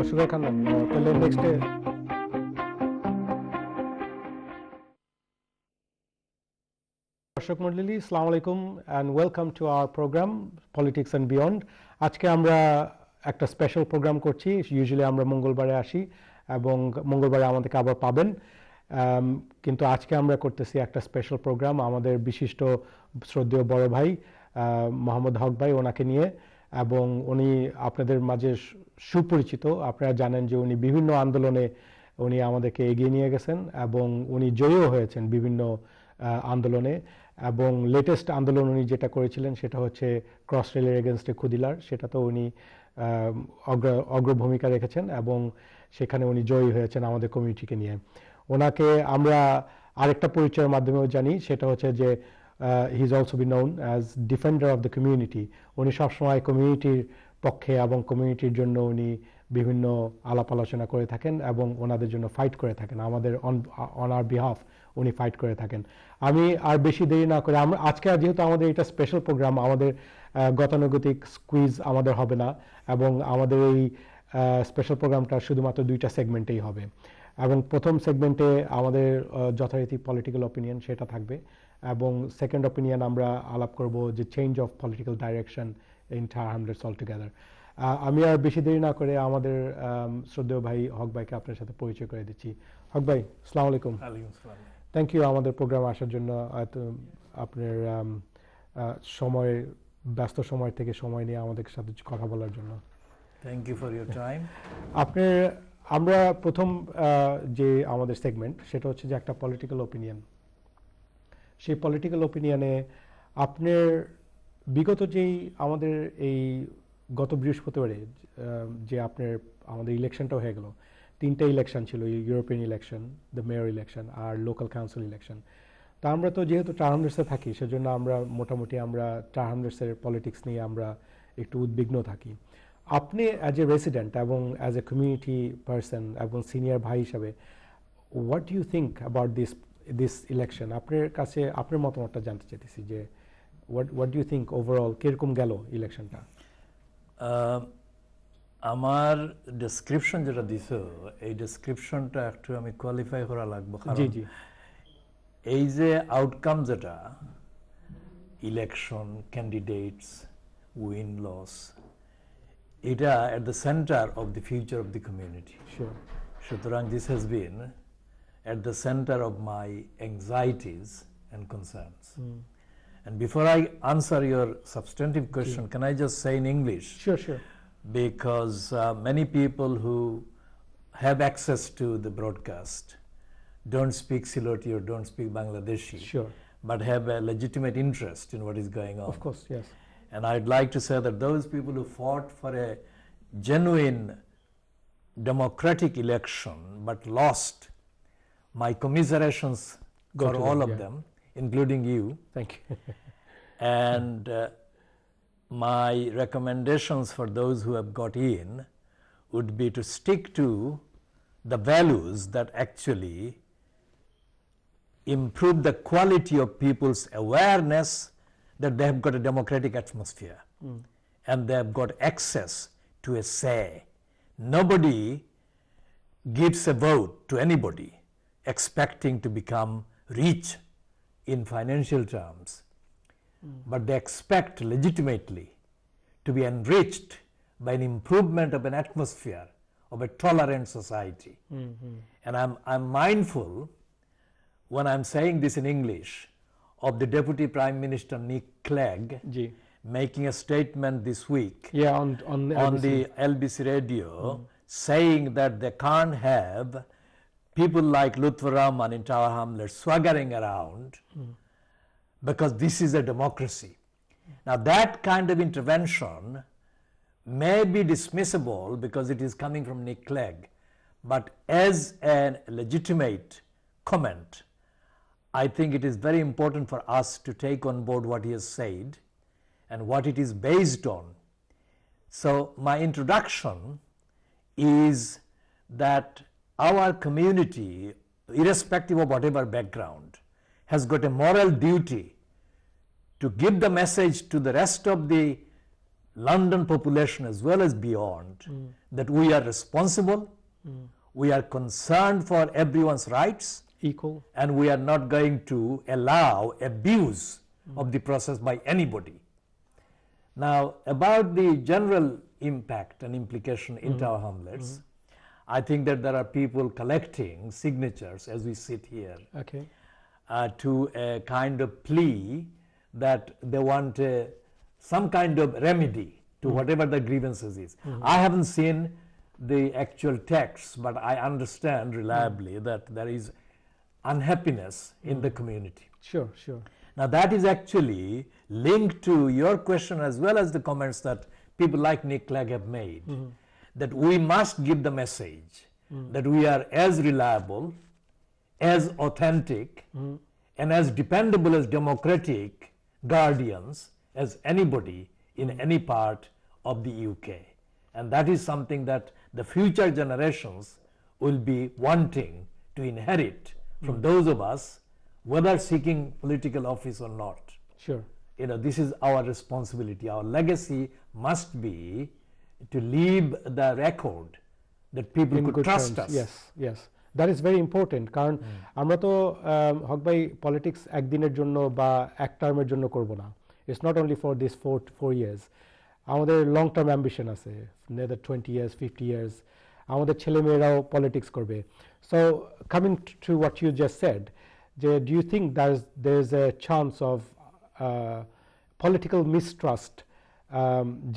Sugar খান না তাহলে নেক্সটে দর্শক মণ্ডলী আসসালামু আলাইকুম and welcome to our programme politics and beyond. আজকে আমরা একটা স্পেশাল প্রোগ্রাম করছি। ইউজুয়ালি আমরা মঙ্গলবারে আসি এবং মঙ্গলবারে আমাদেরকে আবার পাবেন, কিন্তু আজকে আমরা করতেছি একটা স্পেশাল প্রোগ্রাম আমাদের বিশিষ্ট শ্রদ্ধেয় বড় ভাই মোহাম্মদ হক ভাই ওনাকে নিয়ে, এবং উনি আপনাদের মাঝে সুপরিচিত। আপনারা জানেন যে উনি বিভিন্ন আন্দোলনে উনি আমাদেরকে এগিয়ে নিয়ে গেছেন এবং উনি জয়ীও হয়েছেন বিভিন্ন আন্দোলনে। এবং লেটেস্ট আন্দোলন উনি যেটা করেছিলেন সেটা হচ্ছে ক্রস রেলের এগেনস্টে ক্ষুদিলার, সেটা তো উনি অগ্রভূমিকা রেখেছেন এবং সেখানে উনি জয়ী হয়েছেন আমাদের কমিউনিটিকে নিয়ে। ওনাকে আমরা আরেকটা পরিচয়ের মাধ্যমেও জানি, সেটা হচ্ছে যে he is also be known as defender of the community. উনি সবসময় কমিউনিটির পক্ষে এবং কমিউনিটির জন্য উনি বিভিন্ন আলাপ আলোচনা করে থাকেন এবং ওনাদের জন্য ফাইট করে থাকেন, আমাদের অন আওয়ার বিহাফ উনি ফাইট করে থাকেন। আমি আর বেশি দেরি না করে আমরা আজকে যেহেতু আমাদের এটা স্পেশাল প্রোগ্রাম, আমাদের গতানুগতিক স্কুইজ আমাদের হবে না এবং আমাদের এই স্পেশাল প্রোগ্রামটা শুধুমাত্র দুইটা সেগমেন্টেই হবে। এবং প্রথম সেগমেন্টে আমাদের যথারীতি পলিটিক্যাল অপিনিয়ন সেটা থাকবে, এবং সেকেন্ড অপিনিয়ন আমরা আলাপ করব যে change of political direction in hamlets all together. আমি আর বেশি দেরি না করে আমাদের শ্রদ্ধেয় ভাই হক ভাইকে আপনার সাথে পরিচয় করে দিচ্ছি। হক ভাই আসসালামু আলাইকুম। থ্যাংক ইউ আমাদের প্রোগ্রামে আসার জন্য, আপনার সময় ব্যস্ত সময় থেকে সময় নিয়ে আমাদের সাথে কথা বলার জন্য। Thank you for your time. আপনার আমরা প্রথম যে আমাদের সেগমেন্ট সেটা হচ্ছে যে একটা পলিটিক্যাল ওপিনিয়ন। সেই পলিটিক্যাল ওপিনিয়নে আপনার বিগত যেই আমাদের এই গত বৃহস্পতিবারে যে আপনার আমাদের ইলেকশনটাও হয়ে গেল, তিনটা ইলেকশন ছিল, European election, the mayor election আর লোকাল কাউন্সিল ইলেকশন। তা আমরা তো যেহেতু টারহামলেটসে থাকি সেজন্য আমরা মোটামুটি আমরা টারহামলেটসের পলিটিক্স নিয়ে আমরা একটু উদ্বিগ্ন থাকি। আপনি অ্যাজ এ রেসিডেন্ট এবং অ্যাজ এ কমিউনিটি পারসন এবং সিনিয়র ভাই হিসাবে what do you think about this election? আপনার কাছে আপনার মতামতটা জানতে চাইতেছি যে what do you think overall কিরকম গেল ইলেকশনটা? আমার ডেসক্রিপশন যেটা দিছো এই ডেসক্রিপশনটা একটু আমি কোয়ালিফাই করা লাগবে, জি কারণ জি এই যে আউটকাম যেটা ইলেকশন, ক্যান্ডিডেটস, উইন লস, এটা at the center of the future of the community. Sure. সুতরাং this has been at the center of my anxieties and concerns. And before I answer your substantive question, can I just say in English? Sure. Because many people who have access to the broadcast don't speak Siloti or don't speak Bangladeshi, Sure. but have a legitimate interest in what is going on. Of course, yes. And I'd like to say that those people who fought for a genuine democratic election but lost, my commiserations for all of them, including you. Thank you. And my recommendations for those who have got in would be to stick to the values that actually improve the quality of people's awareness that they have got a democratic atmosphere and they have got access to a say. Nobody gives a vote to anybody expecting to become rich in financial terms, but they expect legitimately to be enriched by an improvement of an atmosphere of a tolerant society. And I'm mindful when I'm saying this in English of the Deputy Prime Minister Nick Clegg making a statement this week on the LBC radio saying that they can't have people like Lutfur Rahman in Tower Hamlets swaggering around because this is a democracy. Now that kind of intervention may be dismissible because it is coming from Nick Clegg, but as a legitimate comment, I think it is very important for us to take on board what he has said and what it is based on. So my introduction is that our community, irrespective of whatever background, has got a moral duty to give the message to the rest of the London population as well as beyond, that we are responsible, we are concerned for everyone's rights, equal, and we are not going to allow abuse of the process by anybody. Now, about the general impact and implication into our hamlets, I think that there are people collecting signatures as we sit here okay, to a kind of plea that they want some kind of remedy to whatever the grievances is. I haven't seen the actual text, but I understand reliably that there is unhappiness in the community. sure, sure, Now that is actually linked to your question as well as the comments that people like Nick Clegg have made, that we must give the message that we are as reliable, as authentic, and as dependable as democratic guardians as anybody in any part of the UK. And that is something that the future generations will be wanting to inherit from those of us, whether seeking political office or not. sure. You know, this is our responsibility. Our legacy must be to leave the record that people In could good trust terms. us. Yes, yes, that is very important. কারণ আমরা তো হক ভাই politics একদিনের জন্য বা এক টার্মের জন্য করব না। It's not only for this 4 years. আমাদের লং টার্ম অ্যাম্বিশন আছে, নেদার 20 years, 50 years. আমাদের ছেলেমেয়েরাও পলিটিক্স করবে। So coming to what you just said, do you think there's a chance of political mistrust,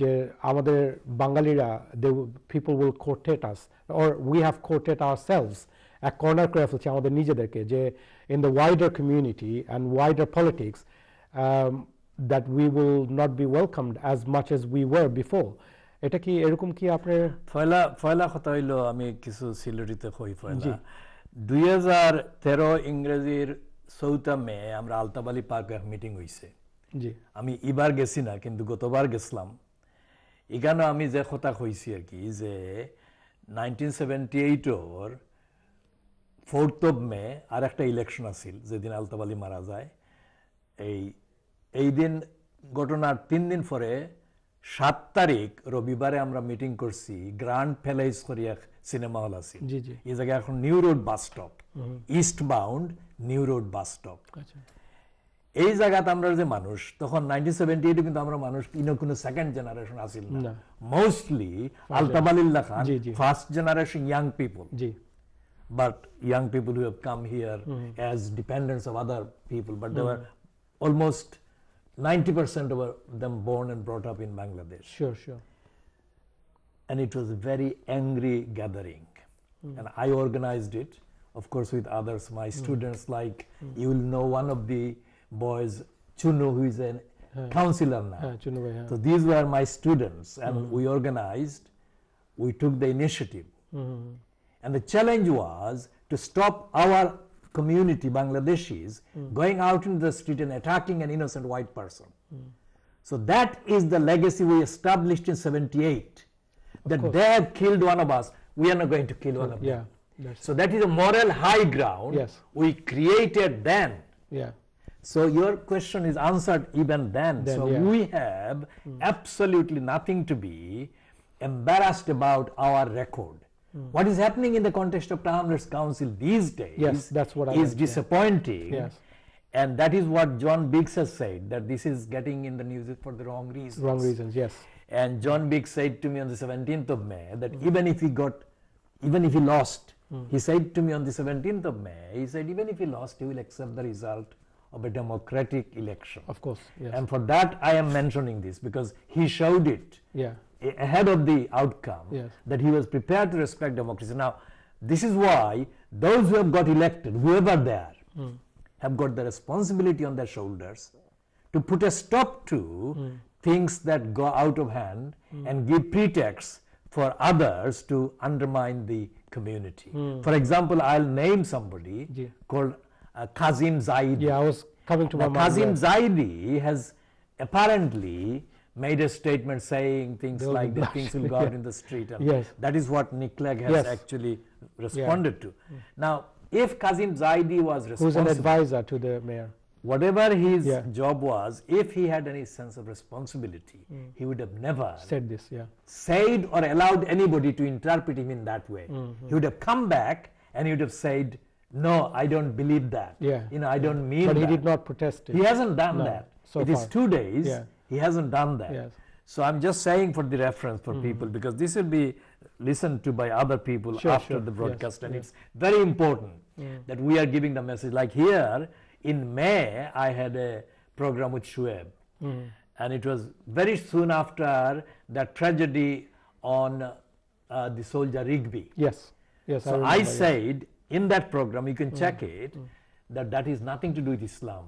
যে আমাদের বাঙালিরা, people will courted us, or we have courted ourselves, এক corner করে ফেলছি আমাদের নিজেদেরকে, যে in the wider community and wider politics, that we will not be welcomed as much as we were before. এটা কি এরকম কি আপনার? ফয়লা কথা হইল, আমি কিছু সিলেটিতে কই ফয়লা। 2013 ইংরেজির 4 মে আমরা আলতাবালি পার্কে মিটিং হইছে। জি, আমি এবার গেছি না, কিন্তু গতবার গেছিলাম। এখানে আমি যে কথা কইছি আর কি, যে 1978 4th of May আর একটা ইলেকশন আছিল, যেদিন আলতাবালি মারা যায়। এই দিন ঘটনার 3 দিন পরে 7 তারিখ রবিবারে আমরা মিটিং করছি গ্র্যান্ড প্যালেস করিয়া সিনেমা হল আছে। জি, জি, এই জায়গায় এখন new road bus stop, east bound new road bus stop. আচ্ছা, এই জায়গাতে আমরা যে মানুষ, তখন 1978 কিন্তু আমরা মানুষ কোনো সেকেন্ড জেনারেশন আসিল না, মোস্টলি আলতাবালিল্লাহ Khan first generation young people, জি, but young people who have come here as dependents of other people, but they were almost 90% of them born and brought up in Bangladesh. sure, sure. And it was a very angry gathering, and I organized it, of course, with others, my students, like you will know one of the boys, Chunu, who is a counselor now. Chunu bhai, So these were my students, and we organized, we took the initiative. And the challenge was to stop our community, Bangladeshis, going out into the street and attacking an innocent white person. So that is the legacy we established in 78. That they have killed one of us, we are not going to kill one of them. So that is a moral high ground we created then. Yeah. So your question is answered even then. So we have absolutely nothing to be embarrassed about our record. What is happening in the context of Hamlet's Council these days that's what is disappointing. And that is what John Biggs has said, that this is getting in the news for the wrong reasons. Wrong reasons, yes. And John Biggs said to me on the 17th of May that even if he lost, he said to me on the 17th of May, he said even if he lost, he will accept the result of a democratic election. Of course, yes. And for that I am mentioning this, because he showed it ahead of the outcome, that he was prepared to respect democracy. Now, this is why those who have got elected, whoever they are, have got the responsibility on their shoulders to put a stop to things that go out of hand and give pretexts for others to undermine the community. For example, I'll name somebody called Kazim Zaidi. Yeah, I was coming to my mind. Kazim Zaidi has apparently made a statement saying things like that things will go out in the street, and that is what Nick Clegg has actually responded to. Now, if Kazim Zaidi was responsible, who's an advisor to the mayor, whatever his Yeah. job was, if he had any sense of responsibility, he would have never Said this, yeah. said or allowed anybody to interpret him in that way. He would have come back and he would have said, no, I don't believe that. Yeah. I don't mean But that. he did not protest it. He hasn't done No, that. so It is far. 2 days. Yeah. He hasn't done that. Yes. So I'm just saying for the reference for people, because this will be listened to by other people Sure, after sure. the broadcast, Yes, and yes. it's very important that we are giving the message. Like here in May, I had a program with Shuaib, and it was very soon after that tragedy on the soldier Rigby. Yes. Yes. So I remember, yes. said in that program, you can check it, that is nothing to do with Islam.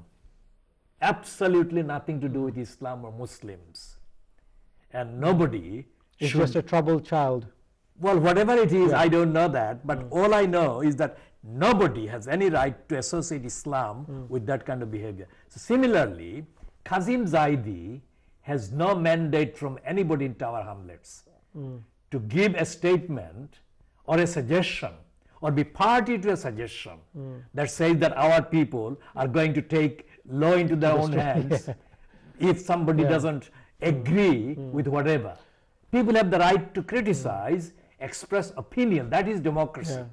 Absolutely nothing to do with Islam or Muslims. And nobody It's should, just a troubled child. well, whatever it is, I don't know that, but all I know is that nobody has any right to associate Islam with that kind of behavior. So similarly, Kazim Zaidi has no mandate from anybody in Tower Hamlets to give a statement or a suggestion or be party to a suggestion that says that our people are going to take law into their own hands if somebody doesn't agree with whatever. People have the right to criticize, express opinion. That is democracy. Yeah.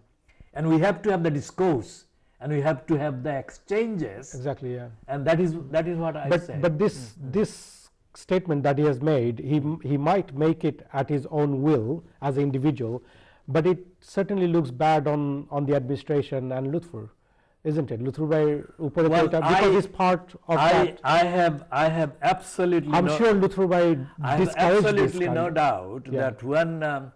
And we have to have the discourse, and we have to have the exchanges, Exactly, yeah. and that is what I say. But this statement that he has made, he might make it at his own will as an individual, but it certainly looks bad on the administration and Lutfur, isn't it? Lutfur Bhai upore Well, because he's part of that. I have absolutely I'm no, sure Lutfur Bhai I have discouraged this absolutely kind no of- doubt Yeah. that when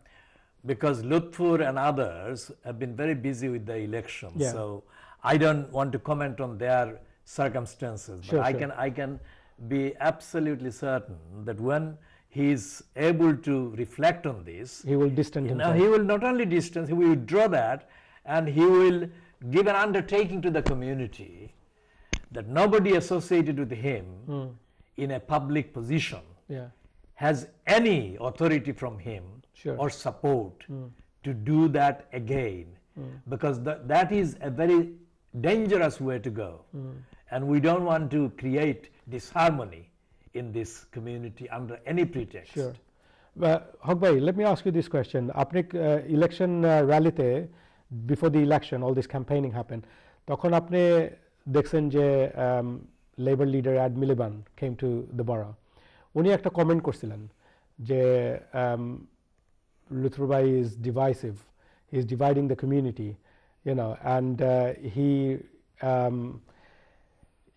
because Lutfur and others have been very busy with the elections, Yeah. so I don't want to comment on their circumstances, but Sure, I sure. can be absolutely certain that when he is able to reflect on this, he will distance now himself. he will not only distance, he will withdraw that, and he will give an undertaking to the community that nobody associated with him in a public position Yeah, has any authority from him Sure. or support to do that again, because that is a very dangerous way to go, and we don't want to create disharmony in this community under any pretext. sure. Haq Bhai, let me ask you this question. আপনি election rallyতে before the election, all this campaigning happened, তখন আপনি দেখছেন যে labor leader Ad Miliband came to the borough. উনি একটা comment করছিলেন যে Lutfur Bhai is divisive, he's dividing the community, you know, and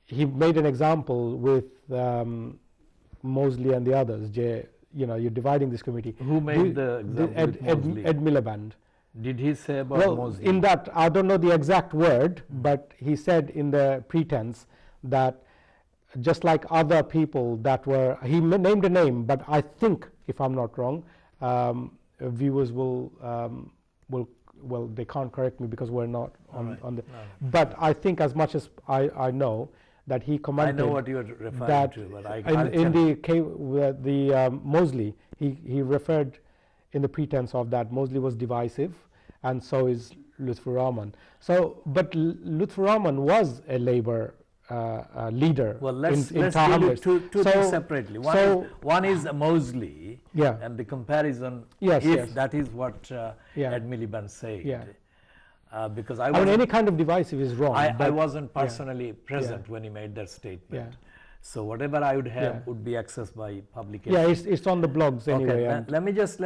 he made an example with Mosley and the others, যে, you know, you're dividing this community. Who made the example with Mosley? Ed Miliband. Did he say about Well, Mosley? in that, I don't know the exact word, but he said in the pretense that just like other people that were, he named a name, but I think, if I'm not wrong, viewers will, well, they can't correct me because we're not on the, but I think as much as I know, that he I commented know what you're referring that to, but in the Mosley, he referred in the pretense of that Mosley was divisive, and so is Lutfur Rahman. So, but Lutfur Rahman was a Labour leader. Well, let's in deal Tahrir. with two things separately. One is Mosley, Yeah. and the comparison, Yes, if yes. that is what Yeah. Ed Miliband said. Yeah. Because I mean, any kind of divisive is wrong. I but wasn't personally present when he made that statement. Yeah. So whatever I would have Yeah. would be accessed by publication. yeah, it's on the blogs anyway. Okay, and let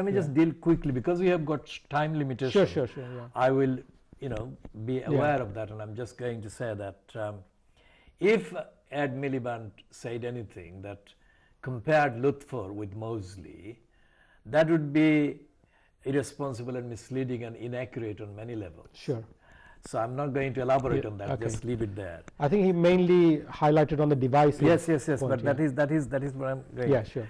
me just deal quickly because we have got time limitation. Sure. Yeah. I will, be aware of that, and I'm just going to say that if Ed Miliband said anything that compared Lutfur with Mosley, that would be irresponsible and misleading and inaccurate on many levels. Sure. So I'm not going to elaborate Yeah, on that. okay. Just leave it there. I think he mainly highlighted on the divisive. Yes. point, But yeah. that is where I'm going. Yeah, sure.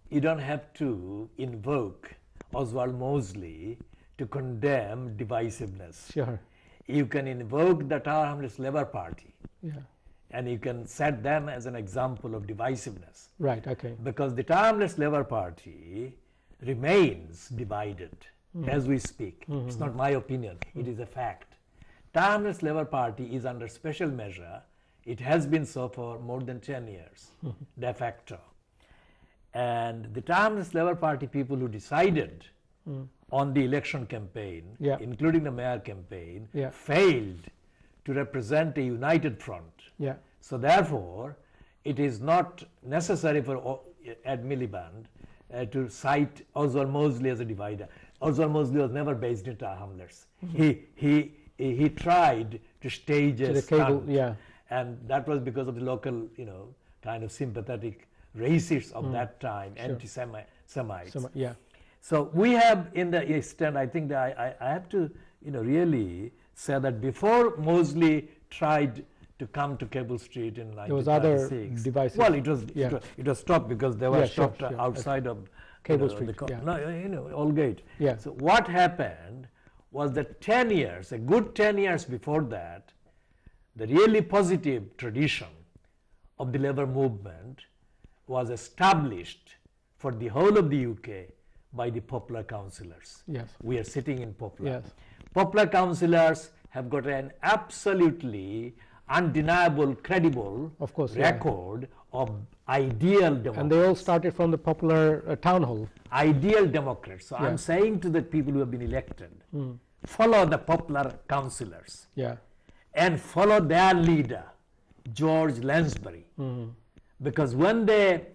You don't have to invoke Oswald Mosley to condemn divisiveness. Sure. You can invoke the Tower Hamlets Labour Party, Yeah. and you can set them as an example of divisiveness. Right. Okay. Because the Tower Hamlets Labour Party remains divided as we speak. It's not my opinion, it is a fact. Tower Hamlets Labour Party is under special measure It has been so for more than 10 years, de facto. And the Timeless Labour Party people who decided on the election campaign, Yeah. including the mayor campaign, Yeah. failed to represent a united front. Yeah. So therefore, it is not necessary for Ed Miliband to cite Oswald Mosley as a divider. Oswald Mosley was never based in Tower Hamlets. He tried to stage a stunt, yeah. and that was because of the local, kind of sympathetic racists of that time, Sure. anti-Semites. Yeah. So we have in the East End, I think that I have to, really say that before Mosley tried to come to Cable Street in 1936. There was other devices. Well, it was stopped because they were Yeah, sure, stopped sure. outside of Cable Street, yeah. Aldgate. Yeah. So what happened was that 10 years, a good 10 years before that, the really positive tradition of the labour movement was established for the whole of the UK by the popular councillors. Yes. We are sitting in popular. Yes. Popular councillors have got an absolutely undeniable, credible Of course, yeah. record of ideal democrats. And they all started from the popular town hall. Ideal democrats. So Yeah. I'm saying to the people who have been elected, follow the popular councillors Yeah. and follow their leader, George Lansbury. Because when they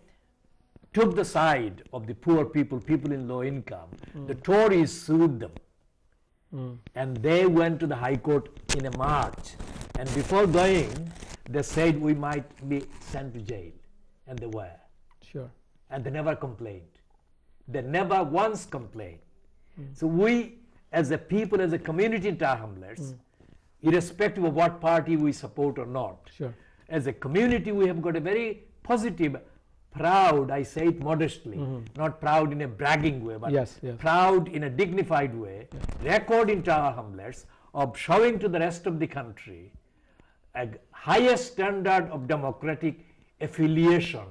took the side of the poor people, people in low income, the Tories sued them. And they went to the High Court in a march. And before going, they said we might be sent to jail. And they were. Sure. And they never complained. They never once complained. So we, as a people, as a community in Tower Hamlets, irrespective of what party we support or not, Sure. as a community we have got a very positive, proud, I say it modestly, not proud in a bragging way, but Yes, yes. proud in a dignified way, record in Tower Hamlets of showing to the rest of the country a higher standard of democratic affiliation.